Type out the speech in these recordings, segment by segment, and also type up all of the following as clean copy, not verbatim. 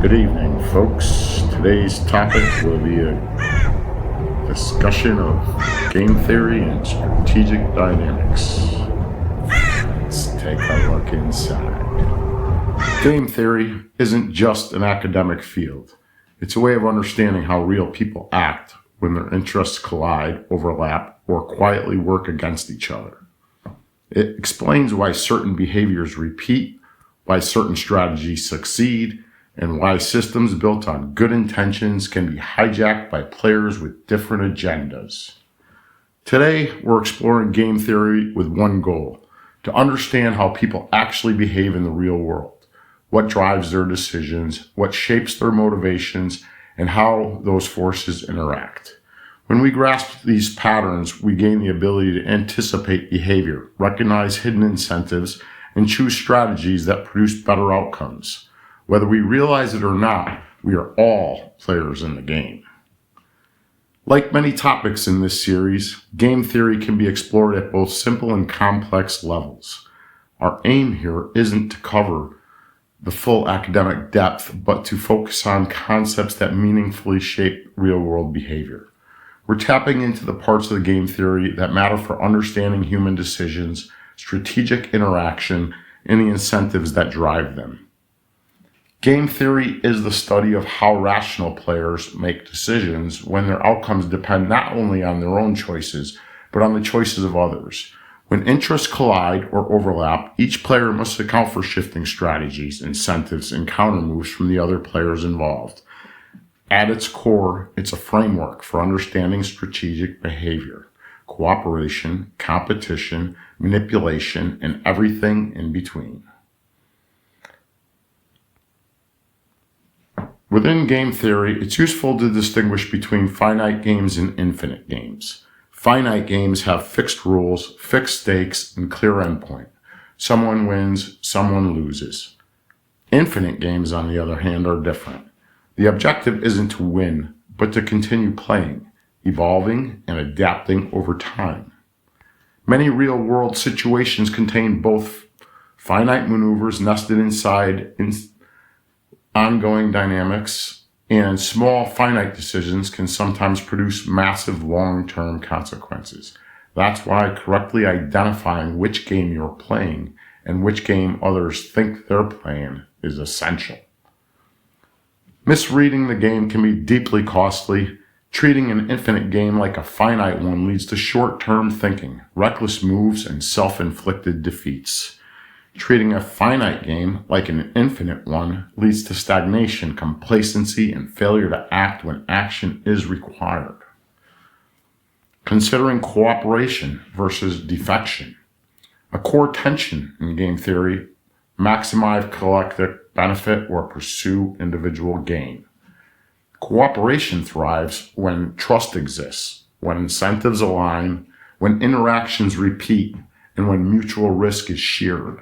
Good evening, folks. Today's topic will be a discussion of game theory and strategic dynamics. Let's take a look inside. Game theory isn't just an academic field. It's a way of understanding how real people act when their interests collide, overlap, or quietly work against each other. It explains why certain behaviors repeat, why certain strategies succeed, and why systems built on good intentions can be hijacked by players with different agendas. Today, we're exploring game theory with one goal: to understand how people actually behave in the real world, what drives their decisions, what shapes their motivations, and how those forces interact. When we grasp these patterns, we gain the ability to anticipate behavior, recognize hidden incentives, and choose strategies that produce better outcomes. Whether we realize it or not, we are all players in the game. Like many topics in this series, game theory can be explored at both simple and complex levels. Our aim here isn't to cover the full academic depth, but to focus on concepts that meaningfully shape real-world behavior. We're tapping into the parts of the game theory that matter for understanding human decisions, strategic interaction, and the incentives that drive them. Game theory is the study of how rational players make decisions when their outcomes depend not only on their own choices, but on the choices of others. When interests collide or overlap, each player must account for shifting strategies, incentives, and countermoves from the other players involved. At its core, it's a framework for understanding strategic behavior, cooperation, competition, manipulation, and everything in between. Within game theory, it's useful to distinguish between finite games and infinite games. Finite games have fixed rules, fixed stakes, and clear endpoint. Someone wins, someone loses. Infinite games, on the other hand, are different. The objective isn't to win, but to continue playing, evolving, and adapting over time. Many real-world situations contain both finite maneuvers nested inside ongoing dynamics, and small finite decisions can sometimes produce massive long-term consequences. That's why correctly identifying which game you're playing and which game others think they're playing is essential. Misreading the game can be deeply costly. Treating an infinite game like a finite one leads to short-term thinking, reckless moves, and self-inflicted defeats. Treating a finite game like an infinite one leads to stagnation, complacency, and failure to act when action is required. Considering cooperation versus defection. A core tension in game theory: maximize collective benefit or pursue individual gain. Cooperation thrives when trust exists, when incentives align, when interactions repeat, and when mutual risk is shared.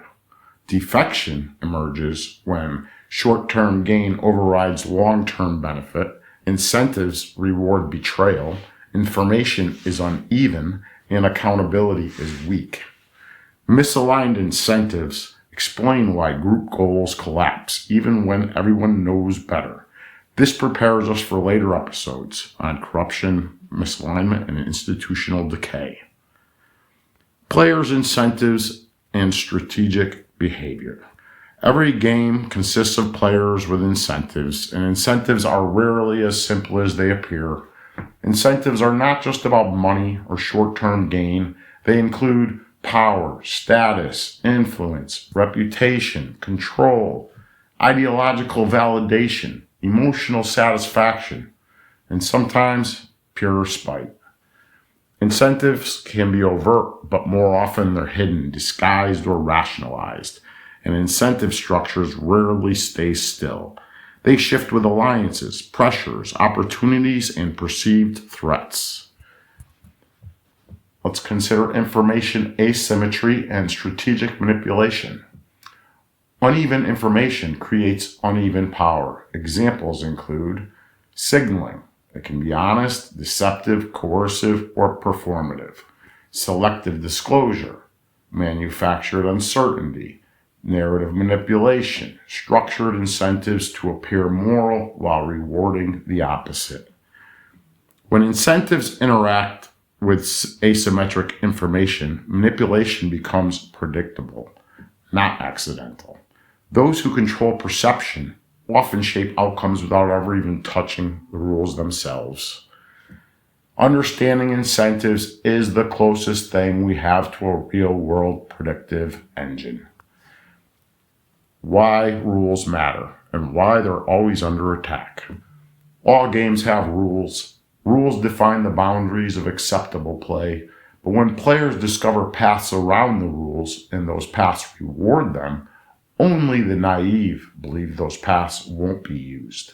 Defection emerges when short-term gain overrides long-term benefit, incentives reward betrayal, information is uneven, and accountability is weak. Misaligned incentives explain why group goals collapse, even when everyone knows better. This prepares us for later episodes on corruption, misalignment, and institutional decay. Players' incentives and strategic behavior. Every game consists of players with incentives, and incentives are rarely as simple as they appear. Incentives are not just about money or short-term gain. They include power, status, influence, reputation, control, ideological validation, emotional satisfaction, and sometimes pure spite. Incentives can be overt, but more often they're hidden, disguised, or rationalized. And incentive structures rarely stay still. They shift with alliances, pressures, opportunities, and perceived threats. Let's consider information asymmetry and strategic manipulation. Uneven information creates uneven power. Examples include signaling. It can be honest, deceptive, coercive, or performative. Selective disclosure, manufactured uncertainty, narrative manipulation, structured incentives to appear moral while rewarding the opposite. When incentives interact with asymmetric information, manipulation becomes predictable, not accidental. Those who control perception often shape outcomes without ever even touching the rules themselves. Understanding incentives is the closest thing we have to a real-world predictive engine. Why rules matter and why they're always under attack. All games have rules. Rules define the boundaries of acceptable play, but when players discover paths around the rules and those paths reward them, only the naive believe those paths won't be used.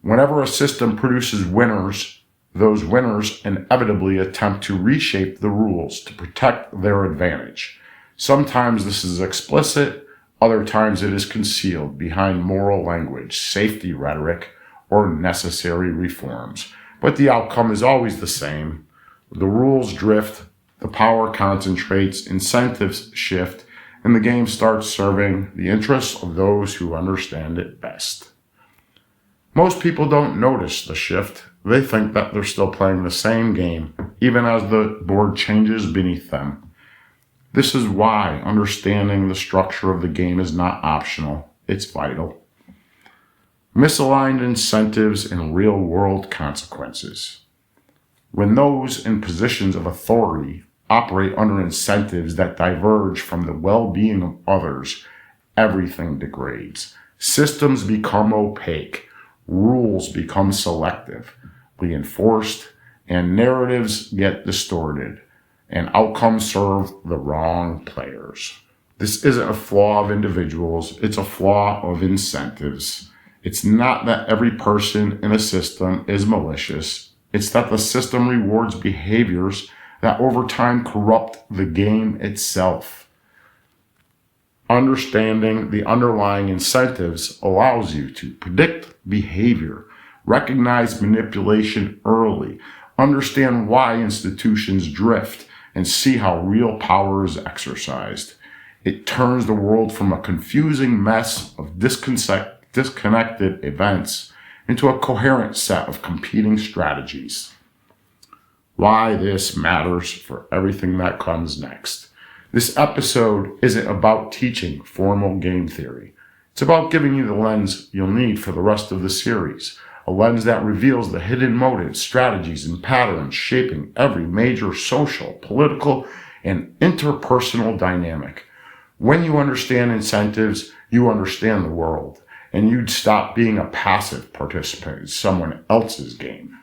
Whenever a system produces winners, those winners inevitably attempt to reshape the rules to protect their advantage. Sometimes this is explicit, other times it is concealed behind moral language, safety rhetoric, or necessary reforms. But the outcome is always the same. The rules drift, the power concentrates, incentives shift, and the game starts serving the interests of those who understand it best. Most people don't notice the shift. They think that they're still playing the same game, even as the board changes beneath them. This is why understanding the structure of the game is not optional, it's vital. Misaligned incentives and real-world consequences. When those in positions of authority operate under incentives that diverge from the well-being of others, everything degrades. Systems become opaque, rules become selective, enforced, and narratives get distorted, and outcomes serve the wrong players. This isn't a flaw of individuals, it's a flaw of incentives. It's not that every person in a system is malicious. It's that the system rewards behaviors that over time corrupt the game itself. Understanding the underlying incentives allows you to predict behavior, recognize manipulation early, understand why institutions drift, and see how real power is exercised. It turns the world from a confusing mess of disconnected events into a coherent set of competing strategies. Why this matters for everything that comes next. This episode isn't about teaching formal game theory. It's about giving you the lens you'll need for the rest of the series, a lens that reveals the hidden motives, strategies, and patterns shaping every major social, political, and interpersonal dynamic. When you understand incentives, you understand the world, and you'd stop being a passive participant in someone else's game.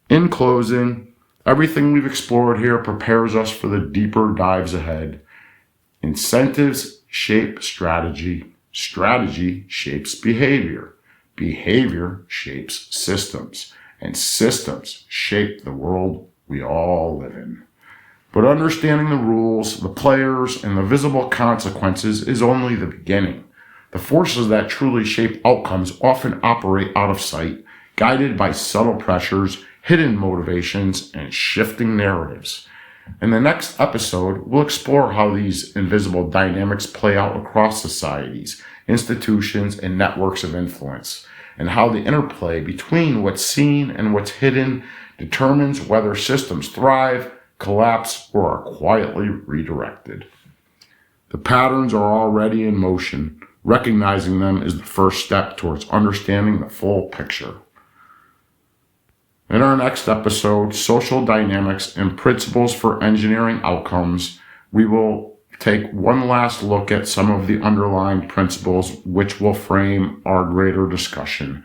In closing, everything we've explored here prepares us for the deeper dives ahead. Incentives shape strategy. Strategy shapes behavior. Behavior shapes systems. And systems shape the world we all live in. But understanding the rules, the players, and the visible consequences is only the beginning. The forces that truly shape outcomes often operate out of sight, guided by subtle pressures, hidden motivations, and shifting narratives. In the next episode, we'll explore how these invisible dynamics play out across societies, institutions, and networks of influence, and how the interplay between what's seen and what's hidden determines whether systems thrive, collapse, or are quietly redirected. The patterns are already in motion. Recognizing them is the first step towards understanding the full picture. In our next episode, Social Dynamics and Principles for Engineering Outcomes, we will take one last look at some of the underlying principles which will frame our greater discussion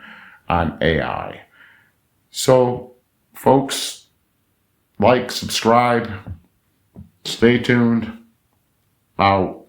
on AI. So, folks, like, subscribe, stay tuned, out.